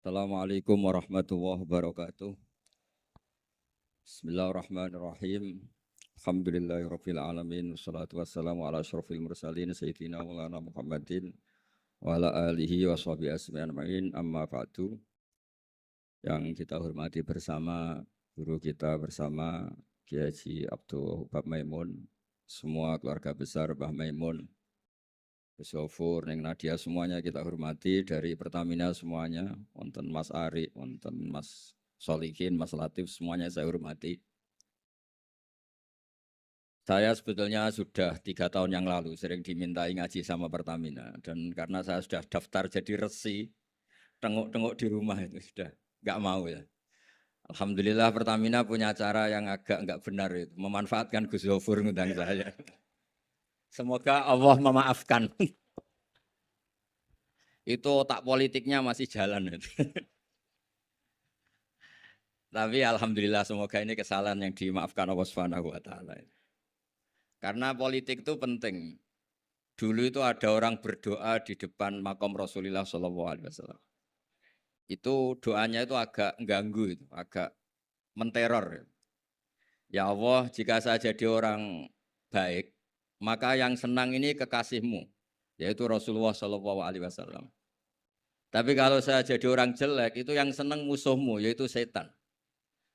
Assalamualaikum warahmatullahi wabarakatuh. Bismillahirrahmanirrahim. Alhamdulillahirabbil alamin wassalatu wassalamu ala asyrofil mursalin sayyidina Maulana Muhammadin wa ala alihi washabihi ajmain amma ba'du. Yang kita hormati bersama guru kita bersama Kiai Haji Abdul Wahab Maimun, semua keluarga besar Mbah Maimun, Gus Gofur, Neng Nadia semuanya kita hormati, dari Pertamina semuanya, wonten Mas Ari, wonten Mas Solikin, Mas Latif, semuanya saya hormati. Saya sebetulnya sudah 3 tahun yang lalu sering dimintai ngaji sama Pertamina, dan karena saya sudah daftar jadi resi, tengok-tengok di rumah itu sudah nggak mau ya. Alhamdulillah Pertamina punya cara yang agak nggak benar itu, memanfaatkan Gus Gofur ngundang saya. Semoga Allah memaafkan. Itu otak politiknya masih jalan itu. Tapi alhamdulillah semoga ini kesalahan yang dimaafkan Allah Subhanahu wa taala. Karena politik itu penting. Dulu itu ada orang berdoa di depan makam Rasulullah SAW. Itu doanya itu agak mengganggu, agak menteror. Ya Allah, jika saya jadi orang baik, maka yang senang ini kekasihmu, yaitu Rasulullah SAW. Tapi kalau saya jadi orang jelek, itu yang senang musuhmu, yaitu setan.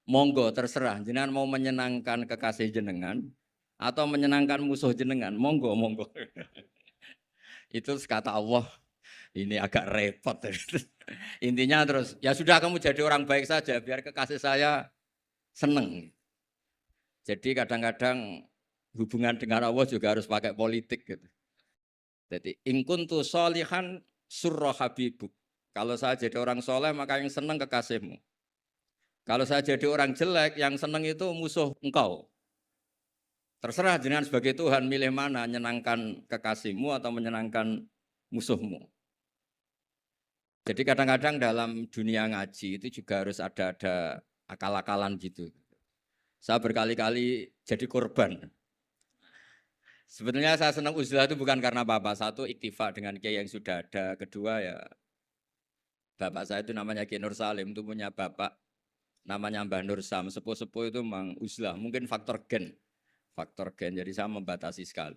Monggo terserah, jenengan mau menyenangkan kekasih jenengan atau menyenangkan musuh jenengan, monggo. Itu kata Allah, ini agak repot. Intinya terus, ya sudah kamu jadi orang baik saja, biar kekasih saya seneng. Jadi kadang-kadang hubungan dengan Allah juga harus pakai politik gitu. Jadi in kuntu sholihan surra habibuk. Kalau saya jadi orang soleh maka yang senang kekasihmu. Kalau saya jadi orang jelek yang senang itu musuh engkau. Terserah jenengan sebagai Tuhan milih mana, menyenangkan kekasihmu atau menyenangkan musuhmu. Jadi kadang-kadang dalam dunia ngaji itu juga harus ada akal-akalan gitu. Saya berkali-kali jadi korban. Sebetulnya saya senang uzlah itu bukan karena apa-apa. Satu, iktifa dengan kiai yang sudah ada. Kedua ya, bapak saya itu namanya Kiai Nur Salim, itu punya bapak namanya Mbah Nur Sam. Sepuh-sepuh itu memang uzlah. Mungkin faktor gen. Jadi saya membatasi sekali.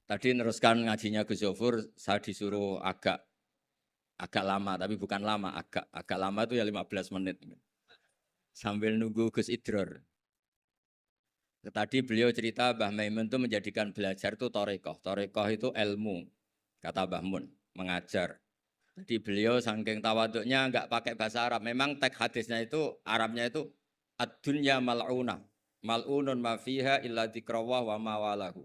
Tadi neruskan ngajinya Gus Gofur, saya disuruh agak lama, tapi bukan lama, agak lama itu ya 15 menit. Sambil nunggu Gus Idror. Tadi beliau cerita Mbah Maimun itu menjadikan belajar itu torekoh. Torekoh itu ilmu, kata Mbah Mun, mengajar. Jadi beliau saking tawaduknya enggak pakai bahasa Arab. Memang teks hadisnya itu, Arabnya itu ad-dunya mal'unah. Mal'unun ma fiha illa dzikrawah wa ma walahu.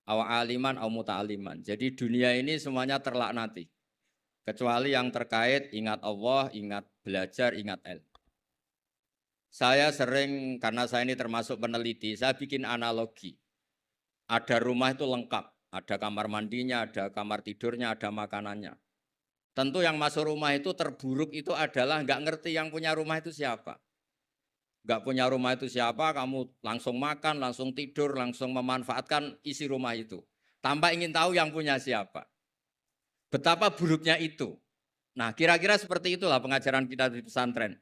Aw aliman aw muta'aliman. Jadi dunia ini semuanya terlaknati. Kecuali yang terkait ingat Allah, ingat belajar, ingat ilmu. Saya sering, karena saya ini termasuk peneliti, saya bikin analogi. Ada rumah itu lengkap, ada kamar mandinya, ada kamar tidurnya, ada makanannya. Tentu yang masuk rumah itu terburuk itu adalah nggak ngerti yang punya rumah itu siapa. Nggak punya rumah itu siapa, kamu langsung makan, langsung tidur, langsung memanfaatkan isi rumah itu. Tanpa ingin tahu yang punya siapa. Betapa buruknya itu. Nah, kira-kira seperti itulah pengajaran kita di pesantren.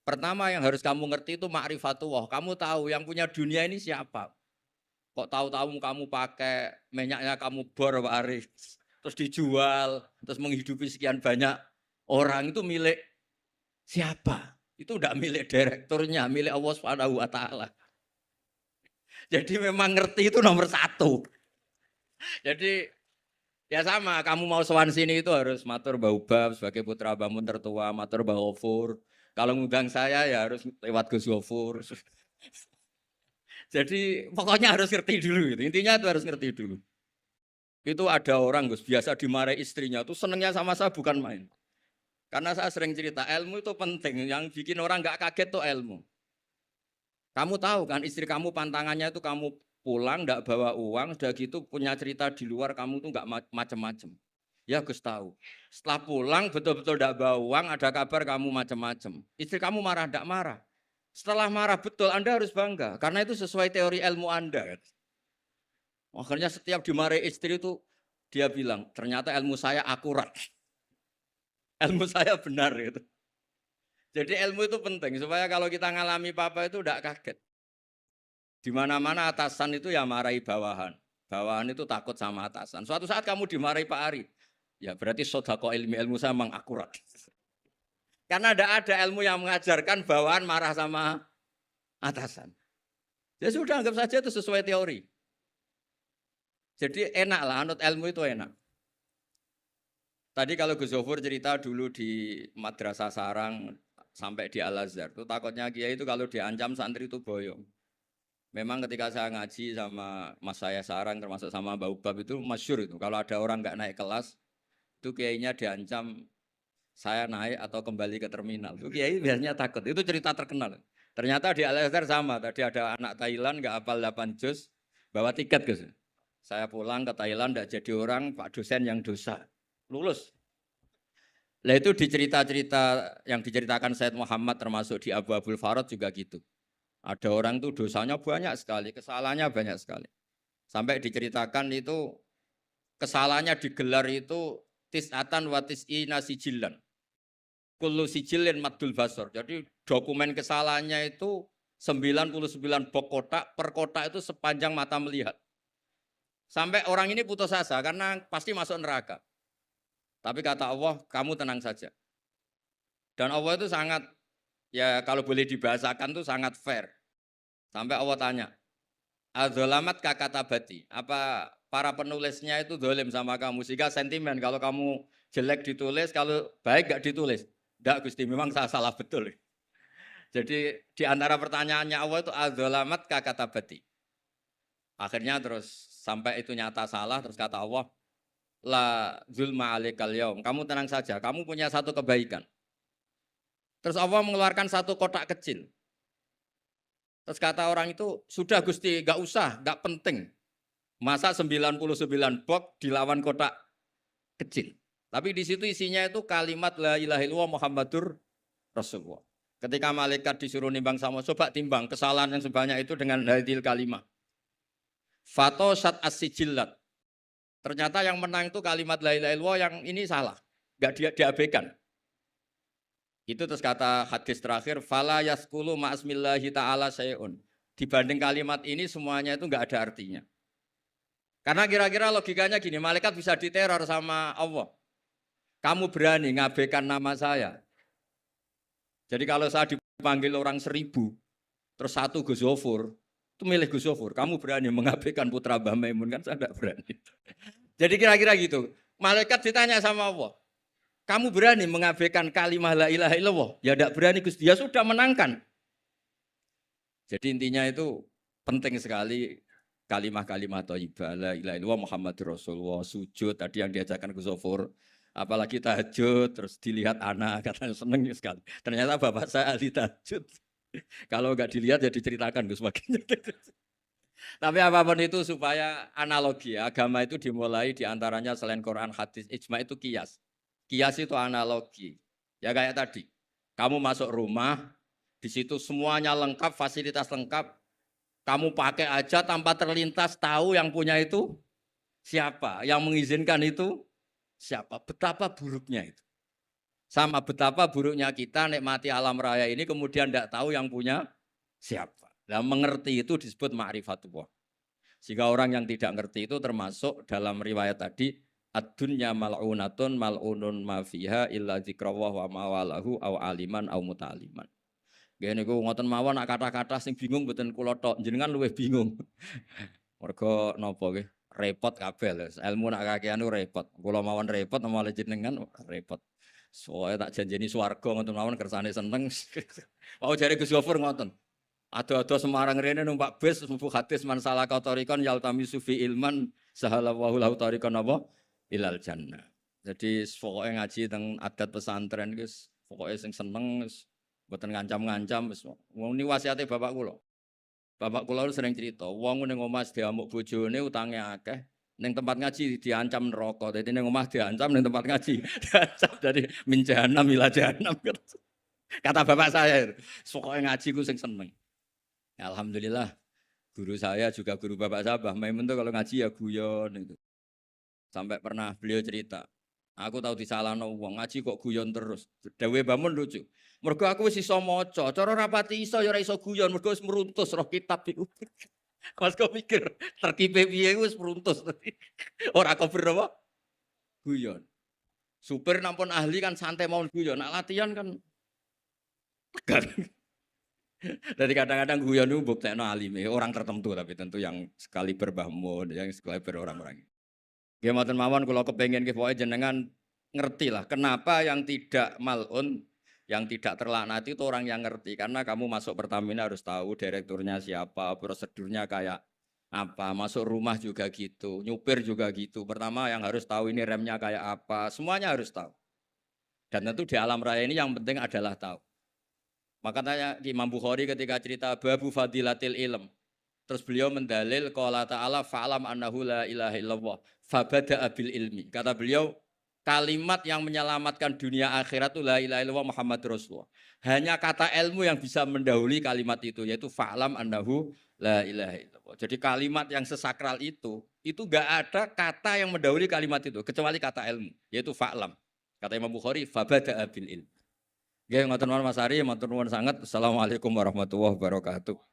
Pertama yang harus kamu ngerti itu ma'rifatullah. Kamu tahu yang punya dunia ini siapa. Kok tahu-tahu kamu pakai minyaknya kamu bor Pak Arif, terus dijual, terus menghidupi sekian banyak orang, itu milik siapa? Itu enggak milik direkturnya, milik Allah Subhanahu wa taala. Jadi memang ngerti itu nomor 1. Jadi ya sama, kamu mau sowan sini itu harus matur Mbah Ubab sebagai putra Mbah Mun tertua, matur Mbah Gofur. Kalau ngundang saya ya harus lewat Gus Gofur. Jadi pokoknya harus ngerti dulu gitu. Intinya itu harus ngerti dulu. Itu ada orang Gus biasa dimarahi istrinya tuh senengnya sama saya bukan main. Karena saya sering cerita ilmu itu penting. Yang bikin orang nggak kaget tuh ilmu. Kamu tahu kan istri kamu pantangannya itu kamu pulang nggak bawa uang, sudah gitu punya cerita di luar kamu tuh nggak macem-macem. Ya Gus tahu. Setelah pulang betul-betul tidak bawa uang, ada kabar kamu macam-macam. Istri kamu marah, tidak marah. Setelah marah betul, Anda harus bangga. Karena itu sesuai teori ilmu Anda. Akhirnya setiap dimarahi istri itu, dia bilang, ternyata ilmu saya akurat. ilmu saya benar gitu. Jadi ilmu itu penting supaya kalau kita ngalami apa itu tidak kaget. Di mana-mana atasan itu ya marahi bawahan. Bawahan itu takut sama atasan. Suatu saat kamu dimarahi Pak Ari, ya berarti sodako ilmu saya memang akurat. Karena tidak ada ilmu yang mengajarkan bawahan marah sama atasan. Ya sudah anggap saja itu sesuai teori. Jadi enak lah, anut ilmu itu enak. Tadi kalau Gus Zofur cerita dulu di Madrasah Sarang sampai di Al-Azhar, itu takutnya Kiai itu kalau diancam santri itu boyong. Memang ketika saya ngaji sama mas saya Sarang termasuk sama Mbak Ubab itu masyhur itu. Kalau ada orang nggak naik kelas, itu kiainya diancam saya naik atau kembali ke terminal. Itu kiai biasanya takut. Itu cerita terkenal. Ternyata di Al-Azhar sama. Tadi ada anak Thailand nggak hafal 8 juz, bawa tiket Gus. Saya pulang ke Thailand nggak jadi orang, Pak dosen yang dosa. Lulus. Nah itu di cerita-cerita yang diceritakan Said Muhammad termasuk di Abu Abul Farad juga gitu. Ada orang tuh dosanya banyak sekali, kesalahannya banyak sekali. Sampai diceritakan itu kesalahannya digelar itu tis'atan wa tis'ina sijillan. Kullu sijillin maddul basor. Jadi dokumen kesalahannya itu 99 bok kotak, per kotak itu sepanjang mata melihat. Sampai orang ini putus asa karena pasti masuk neraka. Tapi kata Allah, kamu tenang saja. Dan Allah itu sangat, ya kalau boleh dibahasakan itu sangat fair. Sampai Allah tanya, adzolamat kakatabati, apa para penulisnya itu dolim sama kamu? Sehingga sentimen, kalau kamu jelek ditulis, kalau baik gak ditulis. Enggak Gusti, memang saya salah betul. Jadi di antara pertanyaannya Allah itu adzolamat kakatabati. Akhirnya terus sampai itu nyata salah, terus kata Allah, la zulma alaikal yaum. Kamu tenang saja, kamu punya satu kebaikan. Terus Allah mengeluarkan satu kotak kecil. Terus kata orang itu, sudah Gusti, gak usah, gak penting. Masa 99 box dilawan kotak kecil. Tapi di situ isinya itu kalimat la ilaha illallah Muhammadur Rasulullah. Ketika malaikat disuruh nimbang sama, coba timbang kesalahan yang sebanyak itu dengan hadil kalimah. Fato sat as-sijillat. Ternyata yang menang itu kalimat la ilaha illallah, yang ini salah. Gak diabaikan. Itu terus kata hadis terakhir, fala yaskulu ma'asmillahi ta'ala sayun. Dibanding kalimat ini semuanya itu enggak ada artinya. Karena kira-kira logikanya gini, malaikat bisa diteror sama Allah. Kamu berani ngabaikan nama saya. Jadi kalau saya dipanggil orang 1000, terus satu Gus Zofur, itu milih Gus Zofur. Kamu berani mengabaikan putra Mbah Maimun, kan saya enggak berani. Jadi kira-kira gitu. Malaikat ditanya sama Allah, kamu berani mengabaikan kalimat la ilaha illallah? Ya tidak berani Gusti, ya sudah menangkan. Jadi intinya itu penting sekali kalimat-kalimat thayyibah la ilaha illallah Muhammadur Rasulullah, sujud tadi yang diajarkan Gus Zofur. Apalagi tahajud, terus dilihat anak, katanya seneng sekali. Ternyata bapak saya ahli tahajud. Kalau enggak dilihat ya diceritakan Gus bagian. Tapi apapun itu supaya analogi, agama itu dimulai diantaranya selain Quran, hadis, ijma itu kias. Kias itu analogi. Ya kayak tadi, kamu masuk rumah, di situ semuanya lengkap, fasilitas lengkap, kamu pakai aja tanpa terlintas tahu yang punya itu siapa, yang mengizinkan itu siapa. Betapa buruknya itu. Sama betapa buruknya kita nikmati alam raya ini kemudian tidak tahu yang punya siapa. Nah, mengerti itu disebut ma'rifatullah. Sehingga orang yang tidak ngerti itu termasuk dalam riwayat tadi, ad-dunya mal'unatun mal'unun ma fiha illa dzikrawah wa mawalahu au aliman au muta'aliman. Nggih niku ngoten mawon nak kata-kata sing bingung mboten kula tok, jenengan luwih bingung. Mergo napa nggih? Repot kabeh lho. Ilmu nak kakean repot. Kula mawon repot malah jenengan repot. Soale tak janjeni swarga ngoten mawon kersane seneng. Mau jare Gus Gofur ngoten. Ado-ado Semarang rene numpak bis mlebu hadis man salaka tariqan yaltami sufi ilman sahalallahu lahu tariqan apa ilal jannah. Jadi pokoke ngaji teng adat pesantren guys, pokoke sing seneng wis mboten ngancam-ngancam wis. Wong ni wasiate bapak kula. Bapak kula sering cerita, wong ning omah diamuk bojone utange akeh, ning tempat ngaji diancam neraka. Dadi ning omah diancam ning tempat ngaji diancam dari min jahanam ila jahanam. Kata bapak saya, pokoke ngaji ku sing seneng. Alhamdulillah, guru saya juga guru bapak saya, Mbah Maimun tuh kalau ngaji ya guyon itu. Sampai pernah beliau cerita, Aku tahu disalahno wong, ngaji kok guyon terus. Dawe Bamun lucu. Mergo aku wis iso maca, cara rapati iso ya ora iso guyon, mergo wis meruntus roh kitab iku. Mas kok mikir terkipe piye wis meruntus. Ora kober apa? Guyon. Supir nampun ahli kan santai mawon guyon, nak latihan kan tegar. Jadi kadang-kadang guyon itu buktekno alime, orang tertentu tapi tentu yang sekali Mbah Mun, yang sekali orang-orang. Ya mboten mawon kula kepengin nggih pokoke jenengan ngerti lah kenapa yang tidak malun, yang tidak terlaknati itu orang yang ngerti. Karena kamu masuk Pertamina harus tahu direkturnya siapa, prosedurnya kayak apa, masuk rumah juga gitu, nyupir juga gitu. Pertama yang harus tahu ini remnya kayak apa, semuanya harus tahu. Dan tentu di alam raya ini yang penting adalah tahu. Makanya Imam Bukhari ketika cerita babu fadilatil ilm, terus beliau mendalil qala ta'ala fa'lam annahu la ilaha illallah fabada'a bil ilmi. Kata beliau kalimat yang menyelamatkan dunia akhirat itu la ilaha illallah Muhammad Rasulullah. Hanya kata ilmu yang bisa mendahului kalimat itu yaitu fa'lam annahu la ilaha illallah. Jadi kalimat yang sesakral itu enggak ada kata yang mendahului kalimat itu kecuali kata ilmu yaitu fa'lam. Kata Imam Bukhari fabada'a bil ilmi. Nggih ngoten mawon Mas Ari, matur nuwun sanget. Assalamualaikum warahmatullahi wabarakatuh.